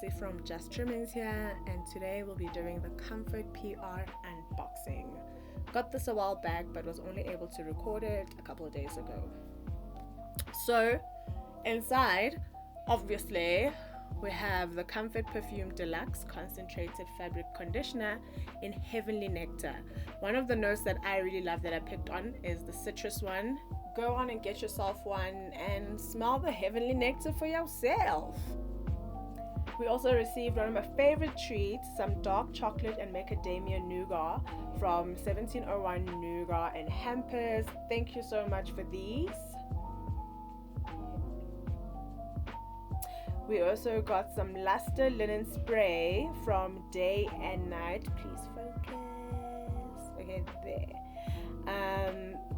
It's from Just Trimmings here, and today we'll be doing the Comfort PR unboxing. Got this a while back but was only able to record it a couple of days ago. So inside, obviously, we have the Comfort Perfume Deluxe Concentrated Fabric Conditioner in Heavenly Nectar. One of the notes that I really love that I picked on is the citrus one. Go on and get yourself one and smell the Heavenly Nectar for yourself. We also received one of my favorite treats, some dark chocolate and macadamia nougat from 1701 Nougat and Hampers. Thank you so much for these. We also got some luster linen spray from Day and Night. Please focus. Okay, there.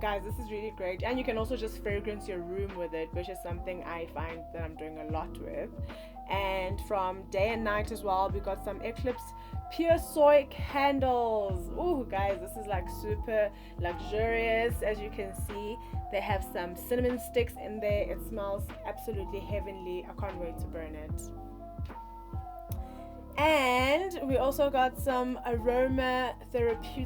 Guys, this is really great, and you can also just fragrance your room with it, which is something I find that I'm doing a lot with. And from Day and Night as well, we got some Eclipse Pure Soy candles. Ooh, guys, this is like super luxurious. As you can see, they have some cinnamon sticks in there. It smells absolutely heavenly. I can't wait to burn it. And we also got some aromatherapy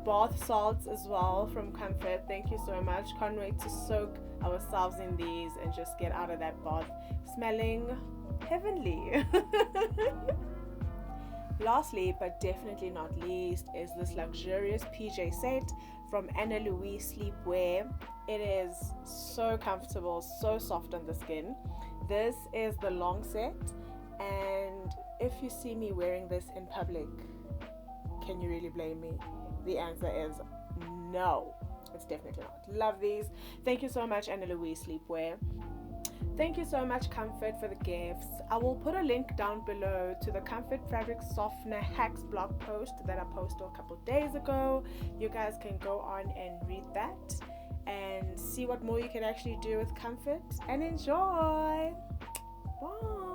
bath salts as well from Comfort. Thank you so much. Can't wait to soak ourselves in these and just get out of that bath smelling heavenly. Lastly, but definitely not least, is this luxurious PJ set from Anna Louise Sleepwear. It is so comfortable, so soft on the skin. This is the long set, and if you see me wearing this in public, can you really blame me? The answer is no. It's definitely not. Love these. Thank you so much, Anna Louise Sleepwear. Thank you so much, Comfort, for the gifts. I will put a link down below to the Comfort Fabric Softener Hacks blog post that I posted a couple days ago. You guys can go on and read that and see what more you can actually do with Comfort and enjoy. Bye.